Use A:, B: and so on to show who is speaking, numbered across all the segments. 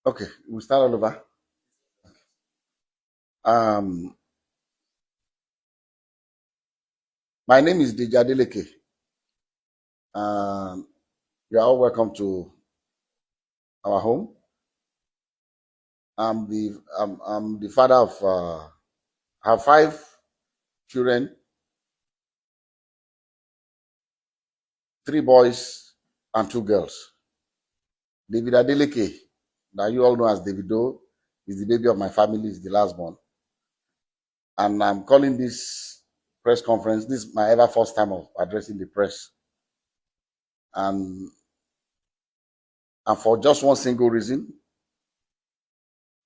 A: Okay, we'll start all over. Um, my name is Deji Adeleke. Um, you are all welcome to our home. I'm the father of I have five children, three boys and two girls. David Adeleke, that you all know as Davido, is the baby of my family, is the last born. And I'm calling this press conference. This is my ever first time of addressing the press. And and for just one single reason.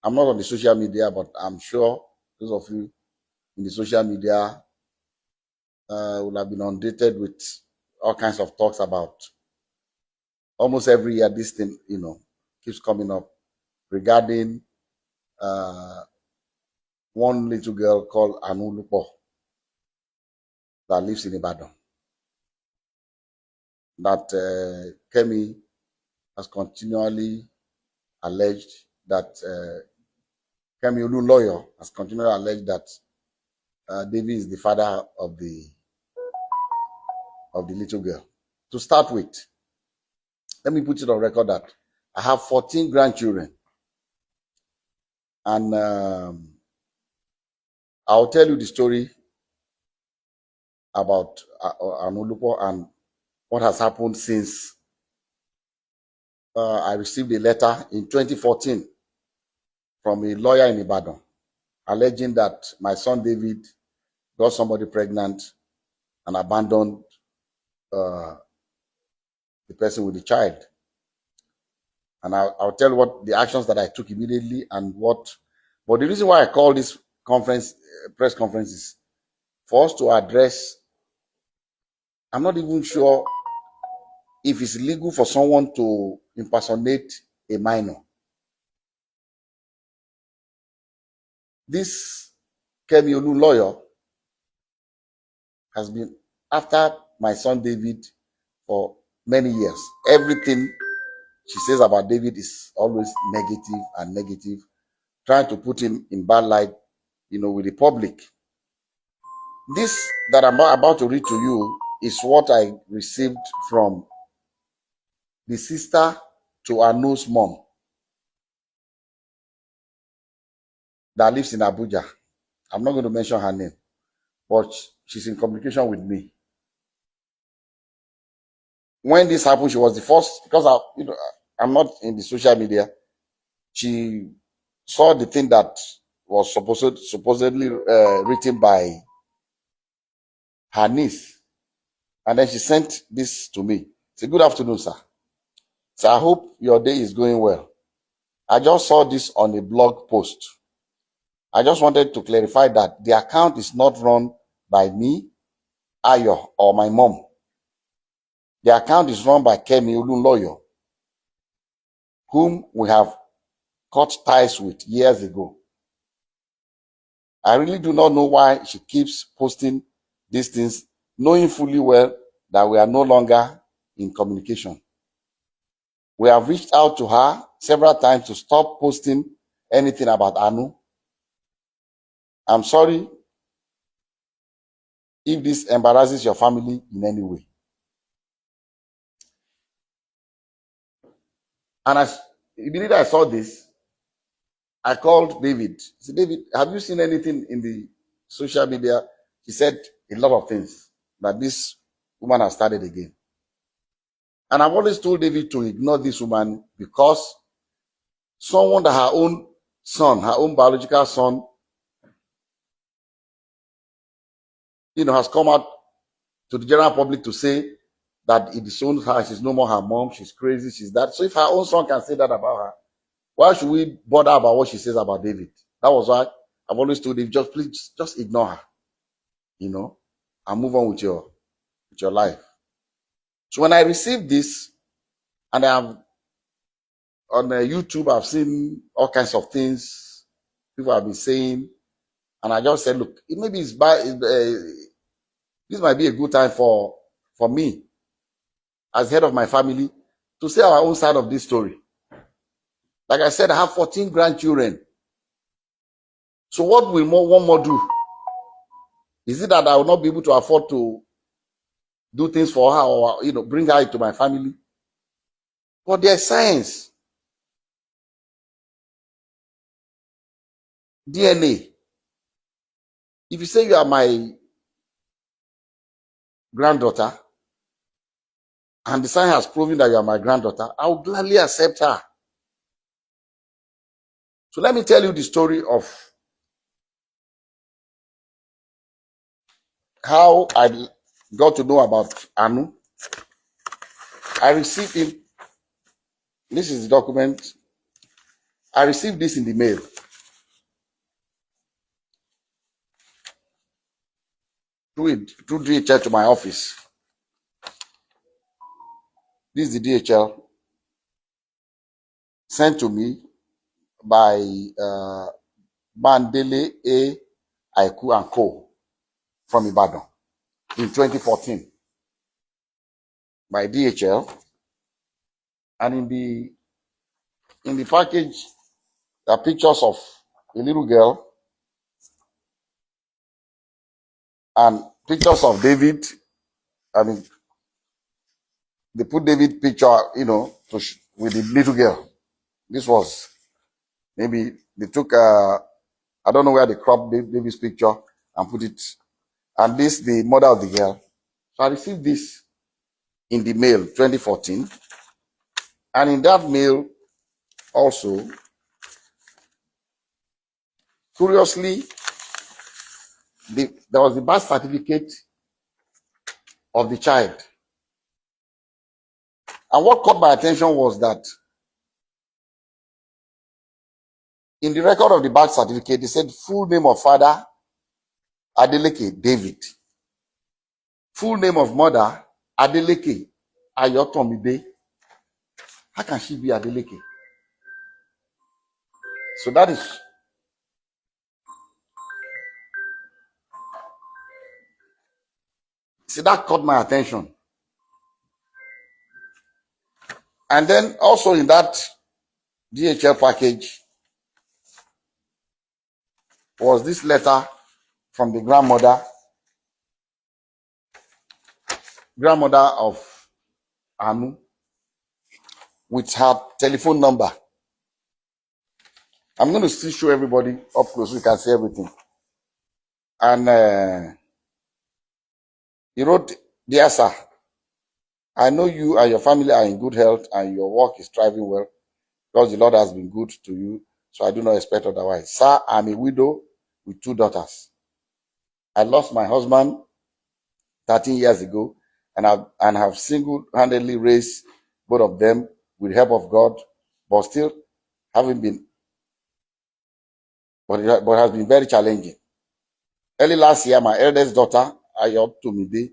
A: I'm not on the social media, but I'm sure those of you in the social media will have been inundated with all kinds of talks about almost every year. This thing, keeps coming up regarding uh, one little girl called Anu Adeleke that lives in Ibadan. That Kemi has continually alleged that Kemi Olu lawyer has continually alleged that David is the father of the little girl. To start with, let me put it on record that I have 14 grandchildren, and I'll tell you the story about Anu Adeleke and what has happened since I received a letter in 2014 from a lawyer in Ibadan alleging that my son David got somebody pregnant and abandoned uh, the person with the child. And I'll tell you what the actions that I took immediately and what. But the reason why I call this press conference, is for us to address. I'm not even sure if it's legal for someone to impersonate a minor. This Kemi Olu lawyer has been after my son David for many years. Everything she says about David is always negative and negative, trying to put him in bad light, with the public. This that I'm about to read to you is what I received from the sister to Anu's mom that lives in Abuja. I'm not going to mention her name, but she's in communication with me. When this happened, she was the first, because I'm not in the social media. She saw the thing that was supposedly written by her niece, and then she sent this to me. Say, "Good afternoon, sir. So I hope your day is going well. I just saw this on a blog post. I just wanted to clarify that the account is not run by me, Ayo, or my mom. The account is run by Kemi Olu lawyer, whom we have cut ties with years ago. I really do not know why she keeps posting these things, knowing fully well that we are no longer in communication. We have reached out to her several times to stop posting anything about Anu. I'm sorry if this embarrasses your family in any way." And immediately I saw this, I called David. I said, "David, have you seen anything in the social media?" He said a lot of things that this woman has started again. And I've always told David to ignore this woman, because someone that her own son, her own biological son, has come out to the general public to say that it disowns her, she's no more her mom, she's crazy, she's that. So if her own son can say that about her, why should we bother about what she says about David? That was why I've always told David, please just ignore her, and move on with your life. So when I received this, and I'm on YouTube, I've seen all kinds of things people have been saying, and I just said, look, maybe it's this might be a good time for me, as head of my family, to say our own side of this story. Like I said, I have 14 grandchildren. So what will one more do? Is it that I will not be able to afford to do things for her, or bring her into my family? But there's science, DNA. If you say you are my granddaughter, and the science has proven that you are my granddaughter, I will gladly accept her. So let me tell you the story of how I got to know about Anu. I received it. This is the document. I received this in the mail. Through DHL to my office. This is the DHL sent to me by Bandele A. Aiku and Co. from Ibadan in 2014 by DHL. And in the package, there are pictures of a little girl and pictures of David. I mean, they put David picture, with the little girl. This was maybe they took I don't know where they cropped David's picture and put it, and this the mother of the girl. So I received this in the mail 2014, and in that mail also, curiously, there was the birth certificate of the child. And what caught my attention was that in the record of the birth certificate, they said full name of father, Adeleke David. Full name of mother, Adeleke Ayotomide. How can she be Adeleke? So that caught my attention. And then also in that DHL package was this letter from the grandmother of Anu, with her telephone number. I'm going to still show everybody up close so you can see everything. And he wrote, "Dear sir, I know you and your family are in good health and your work is thriving well because the Lord has been good to you, so I do not expect otherwise. Sir, I'm a widow with 2 daughters. I lost my husband 13 years ago and have single-handedly raised both of them with the help of God, but still haven't been, but has been very challenging. Early last year, my eldest daughter, Ayotomide,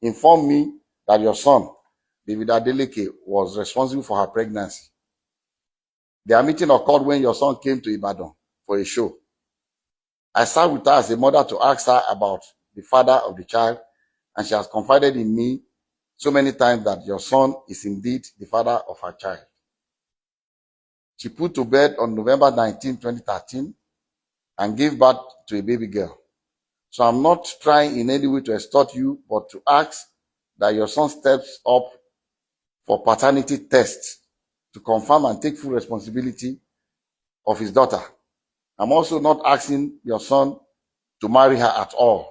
A: informed me that your son, Deji Adeleke, was responsible for her pregnancy. Their meeting occurred when your son came to Ibadan for a show. I sat with her as a mother to ask her about the father of the child, and she has confided in me so many times that your son is indeed the father of her child. She put to bed on November 19, 2013, and gave birth to a baby girl. So I'm not trying in any way to extort you, but to ask that your son steps up for paternity tests to confirm and take full responsibility of his daughter. I'm also not asking your son to marry her at all.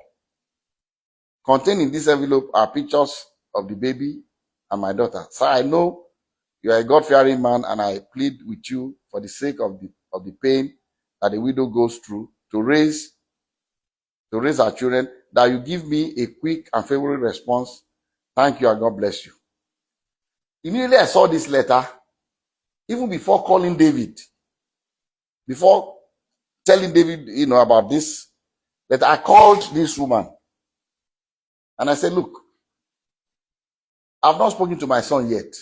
A: Contained in this envelope are pictures of the baby and my daughter. Sir, I know you are a God-fearing man, and I plead with you for the sake of the pain that a widow goes through to raise our children, that you give me a quick and favorable response. Thank you, and God bless you." Immediately I saw this letter, even before calling David, before telling David, about this letter, I called this woman and I said, "Look, I've not spoken to my son yet,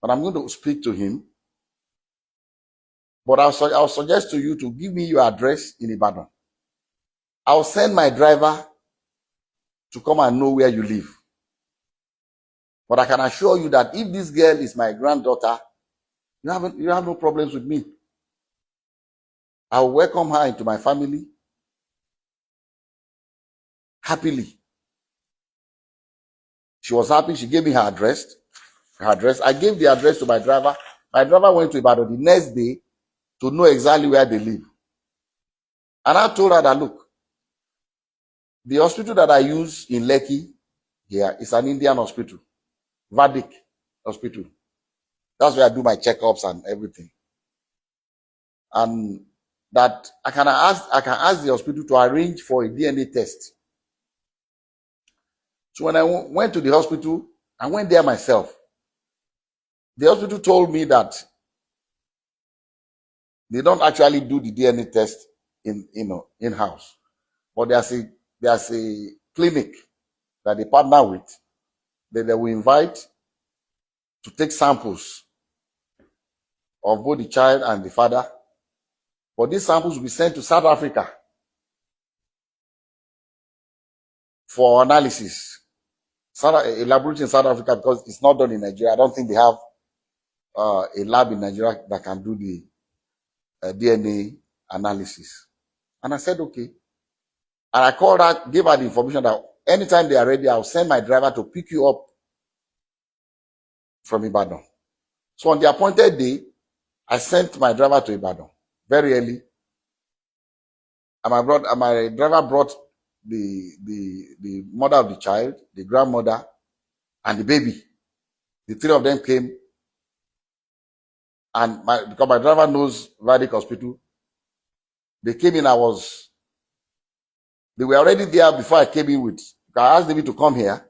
A: but I'm going to speak to him. But I'll suggest to you to give me your address in Ibadan. I'll send my driver to come and know where you live. But I can assure you that if this girl is my granddaughter, You have no problems with me. I will welcome her into my family happily. She was happy. She gave me her address. I gave the address to my driver. My driver went to Ibadan the next day to know exactly where they live. And I told her that, look, the hospital that I use in Lekki here is an Indian hospital, Vadik Hospital. That's where I do my checkups and everything. And that I can ask the hospital to arrange for a DNA test. So when I went to the hospital, I went there myself. The hospital told me that they don't actually do the DNA test in-house, but there's a clinic that they partner with that they will invite to take samples of both the child and the father. But these samples will be sent to South Africa for analysis. A laboratory in South Africa, because it's not done in Nigeria. I don't think they have a lab in Nigeria that can do the DNA analysis. And I said, okay. And I called her, gave her the information that anytime they are ready, I'll send my driver to pick you up from Ibadan. So on the appointed day, I sent my driver to Ibadan very early. And my driver brought the mother of the child, the grandmother, and the baby. The three of them came. And because my driver knows Vadik Hospital, they came in. They were already there before I came in with. I asked David to come here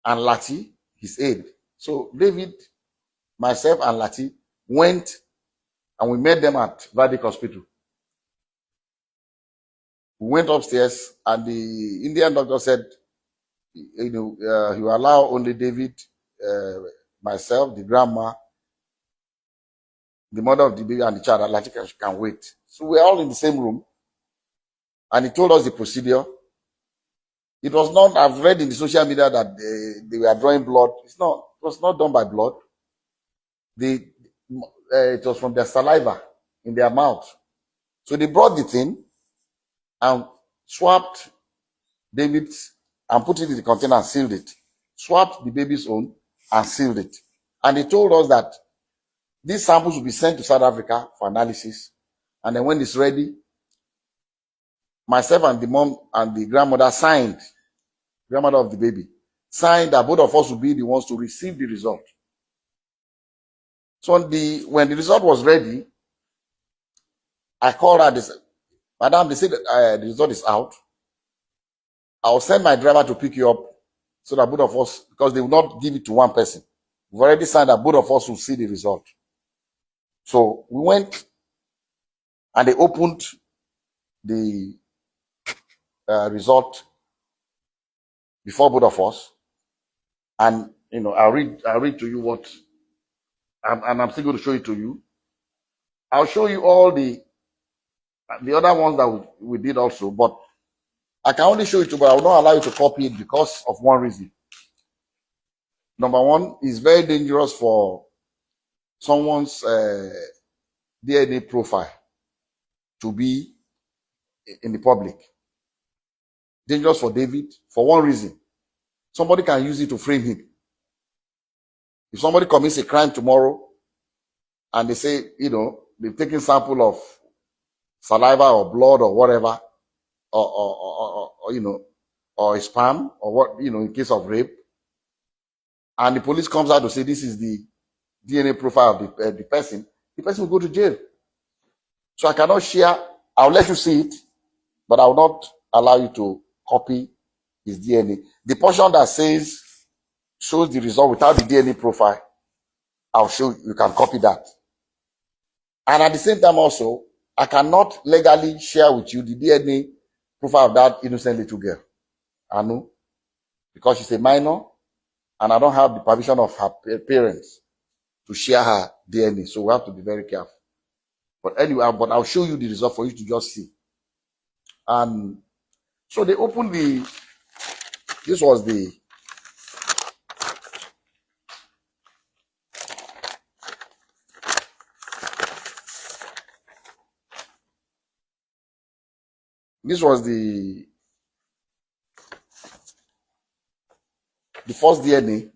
A: and Lati, his aide. So David, myself, and Lati went and we met them at Vadik Hospital. We went upstairs and the Indian doctor said, he will allow only David, myself, the grandma, the mother of the baby, and the child. Lati can wait. So we're all in the same room. And he told us the procedure. It was not, I've read in the social media that they were drawing blood. It was not done by blood. It was from their saliva in their mouth. So they brought the thing and swapped David's and put it in the container and sealed it. Swapped the baby's own and sealed it. And they told us that these samples will be sent to South Africa for analysis. And then when it's ready, myself and the mom and the grandmother grandmother of the baby, signed that both of us will be the ones to receive the result. So when the result was ready, I called her. They said, Madam, they said the result is out. I'll send my driver to pick you up so that both of us, because they will not give it to one person. We've already signed that both of us will see the result. So we went and they opened the result before both of us. And, I'll read to you what, and I'm still going to show it to you. I'll show you all the other ones that we did also, but I can only show it to you, but I will not allow you to copy it because of one reason. Number one, it's very dangerous for someone's DNA profile to be in the public. Dangerous for David for one reason. Somebody can use it to frame him. If somebody commits a crime tomorrow and they say, they've taken sample of saliva or blood or whatever, or sperm or what, in case of rape, and the police comes out to say this is the DNA profile of the person will go to jail. So I cannot share. I'll let you see it, but I will not allow you to copy his DNA. The portion that shows the result without the DNA profile, I'll show you can copy that. And at the same time also, I cannot legally share with you the DNA profile of that innocent little girl, Anu, because she's a minor and I don't have the permission of her parents to share her DNA. So we have to be very careful. But anyway, I'll show you the result for you to just see. And so they opened this was the This was the first DNA.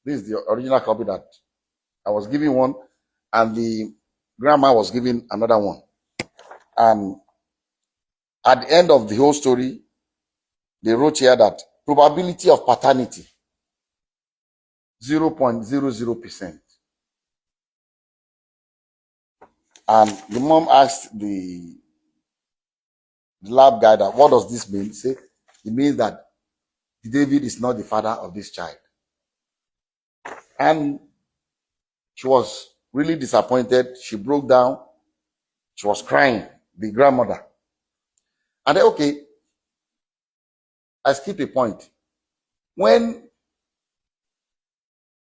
A: This is the original copy that I was given one, and the grandma was given another one. And at the end of the whole story, they wrote here that probability of paternity 0.00%. And the mom asked the lab guy that, what does this mean? He said, it means that David is not the father of this child. And she was really disappointed. She broke down. She was crying, the grandmother. And then, okay, I skipped a point. When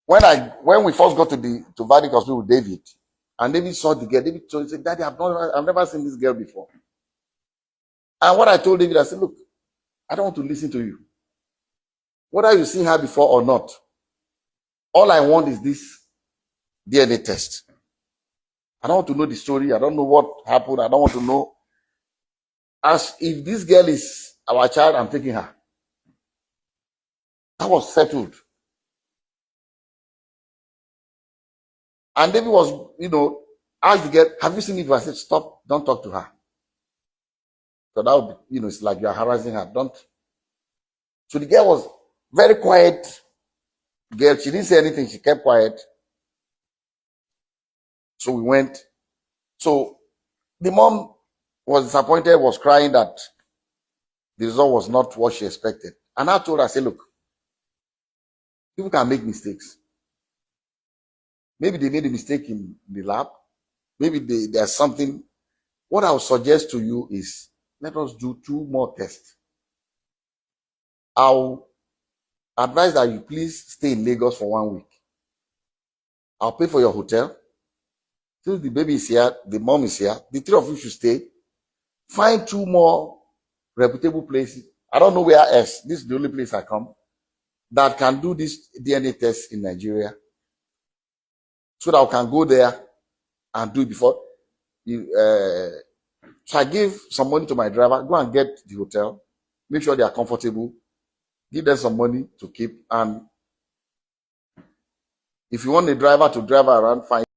A: we first got to Vadic Hospital with David, and David saw the girl, David told, he said, Daddy, I've never seen this girl before. And what I told David, I said, look, I don't want to listen to you. Whether you've seen her before or not, all I want is this DNA test. I don't want to know the story. I don't know what happened. I don't want to know. As if this girl is our child, I'm taking her. That was settled. And David was, asked the girl, have you seen it? I said, stop, don't talk to her. So that would be, it's like you're harassing her. Don't. So the girl was very quiet. Girl, she didn't say anything. She kept quiet. So we went. So the mom was disappointed, was crying that the result was not what she expected. And I told her, I said, look, people can make mistakes. Maybe they made a mistake in the lab. Maybe there's something. What I would suggest to you is, let us do 2 more tests. I'll advise that you please stay in Lagos for 1 week. I'll pay for your hotel. Since the baby is here, the mom is here, the 3 of you should stay. Find 2 more reputable places. I don't know where else. This is the only place I come that can do this DNA test in Nigeria. So that I can go there and do it before. So I gave some money to my driver. Go and get the hotel. Make sure they are comfortable. Give them some money to keep. And if you want a driver to drive around, fine.